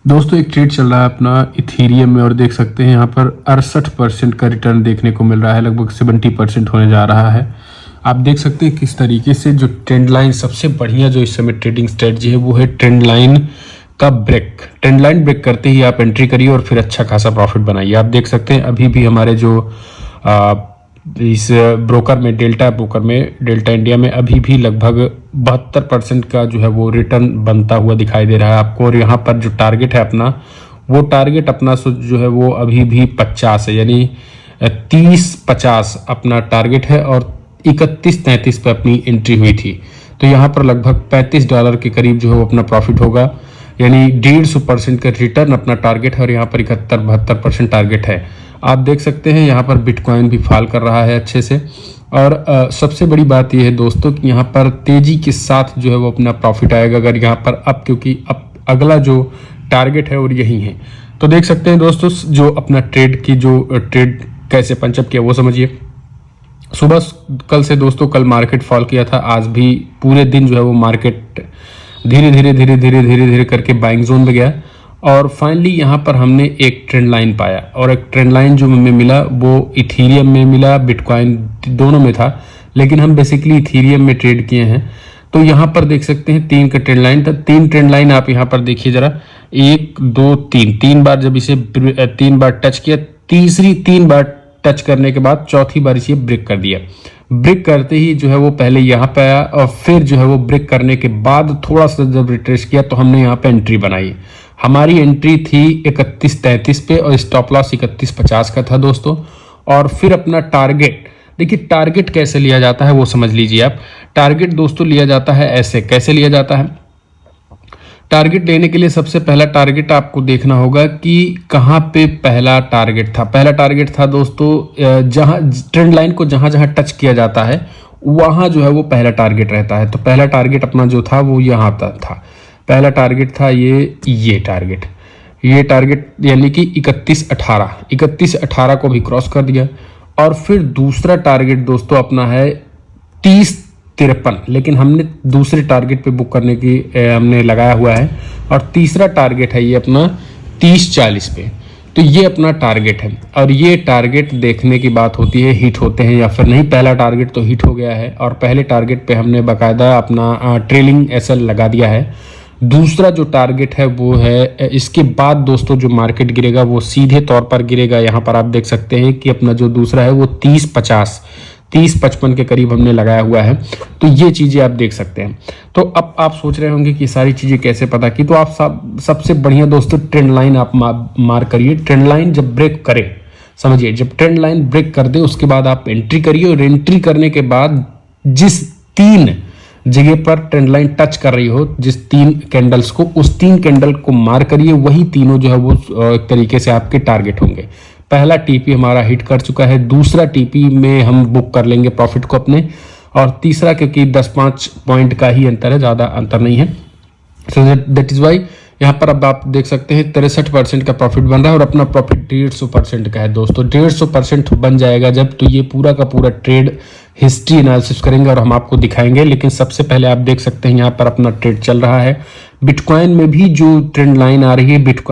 दोस्तों एक ट्रेड चल रहा है अपना इथीरियम में और देख सकते हैं यहाँ पर 68% का रिटर्न देखने को मिल रहा है, लगभग 70% होने जा रहा है। आप देख सकते हैं किस तरीके से जो ट्रेंड लाइन सबसे बढ़िया जो इस समय ट्रेडिंग स्ट्रेटजी है वो है ट्रेंड लाइन का ब्रेक। ट्रेंड लाइन ब्रेक करते ही आप एंट्री करिए और फिर अच्छा खासा प्रॉफिट बनाइए। आप देख सकते हैं अभी भी हमारे जो इस ब्रोकर में डेल्टा इंडिया में अभी भी लगभग 72% का जो है वो रिटर्न बनता हुआ दिखाई दे रहा है आपको। और यहाँ पर जो टारगेट है अपना, वो टारगेट अपना जो है वो अभी भी 50 है, यानी 30-50 अपना टारगेट है और 31-33 पे अपनी एंट्री हुई थी। तो यहाँ पर लगभग $35 के करीब जो है वो अपना प्रॉफिट होगा, यानी 150% का रिटर्न अपना टारगेट है। और यहाँ पर 71-72% टारगेट है। आप देख सकते हैं यहाँ पर बिटकॉइन भी फॉल कर रहा है अच्छे से। और सबसे बड़ी बात यह है दोस्तों कि यहाँ पर तेजी के साथ जो है वो अपना प्रॉफिट आएगा अगर यहाँ पर अब, क्योंकि अब अगला जो टारगेट है और यही है। तो देख सकते हैं दोस्तों जो अपना ट्रेड कैसे पंचअप किया वो समझिए। सुबह कल से दोस्तों, कल मार्केट फॉल किया था, आज भी पूरे दिन जो है वो मार्केट धीरे धीरे करके बाइंग जोन में गया। और फाइनली यहाँ पर हमने एक ट्रेंड लाइन पाया, और एक ट्रेंड लाइन जो हमें मिला वो इथीरियम में मिला, बिटकॉइन दोनों में था, लेकिन हम बेसिकली इथीरियम में ट्रेड किए हैं। तो यहाँ पर देख सकते हैं 3 का ट्रेंड लाइन था। 3 ट्रेंड लाइन आप यहाँ पर देखिए जरा, 1 2 3 बार जब इसे 3 बार टच किया, तीसरी 3 बार टच करने के बाद चौथी बार इसे ब्रेक कर दिया। ब्रेक करते ही जो है वो पहले यहाँ पे आया और फिर जो है वो ब्रेक करने के बाद थोड़ा सा जब रिट्रेस किया तो हमने यहाँ पे एंट्री बनाई। हमारी एंट्री थी 31-33 पे और स्टॉप लॉस 31-50 का था दोस्तों। और फिर अपना टारगेट देखिए, टारगेट कैसे लिया जाता है वो समझ लीजिए आप। टारगेट दोस्तों लिया जाता है ऐसे, कैसे लिया जाता है। टारगेट लेने के लिए सबसे पहला टारगेट आपको देखना होगा कि कहाँ पे पहला टारगेट था। पहला टारगेट था दोस्तों जहाँ ट्रेंड लाइन को जहाँ टच किया जाता है वहाँ जो है वो पहला टारगेट रहता है। तो पहला टारगेट अपना जो था वो यहाँ तक था। पहला टारगेट था ये टारगेट यानी कि 31-18 को भी क्रॉस कर दिया। और फिर दूसरा टारगेट दोस्तों अपना है 30-53, लेकिन हमने दूसरे टारगेट पे बुक करने की हमने लगाया हुआ है। और तीसरा टारगेट है ये अपना 30-40 पे। तो ये अपना टारगेट है, और ये टारगेट देखने की बात होती है हिट होते हैं या फिर नहीं। पहला टारगेट तो हिट हो गया है और पहले टारगेट पे हमने बाकायदा अपना ट्रेलिंग एसएल लगा दिया है। दूसरा जो टारगेट है वो है, इसके बाद दोस्तों जो मार्केट गिरेगा वो सीधे तौर पर गिरेगा। यहाँ पर आप देख सकते हैं कि अपना जो दूसरा है वो 30-55 के करीब हमने लगाया हुआ है। तो ये चीज़ें आप देख सकते हैं। तो अब आप सोच रहे होंगे कि सारी चीज़ें कैसे पता की, तो आप सबसे बढ़िया दोस्तों ट्रेंड लाइन आप मार्क करिए। ट्रेंड लाइन जब ब्रेक करे, समझिए जब ट्रेंड लाइन ब्रेक कर दे उसके बाद आप एंट्री करिए, और एंट्री करने के बाद जिस 3 जगह पर ट्रेंड लाइन टच कर रही हो, जिस 3 कैंडल्स को, उस 3 कैंडल को मार करिए। वही तीनों जो है वो एक तरीके से आपके टारगेट होंगे। पहला टीपी हमारा हिट कर चुका है, दूसरा टीपी में हम बुक कर लेंगे प्रॉफिट को अपने, और तीसरा क्योंकि 10-5 पॉइंट का ही अंतर है, ज़्यादा अंतर नहीं है। सो दैट इज वाई यहाँ पर अब आप देख सकते हैं 63% का प्रॉफिट बन रहा है, और अपना प्रॉफिट 150% का है दोस्तों। 150% बन जाएगा जब, तो ये पूरा का पूरा ट्रेड हिस्ट्री एनालिसिस करेंगे और हम आपको दिखाएंगे। लेकिन सबसे पहले आप देख सकते हैं यहाँ पर अपना ट्रेड चल रहा है। बिटकॉइन में भी जो ट्रेंड लाइन आ रही है, बिटकॉइन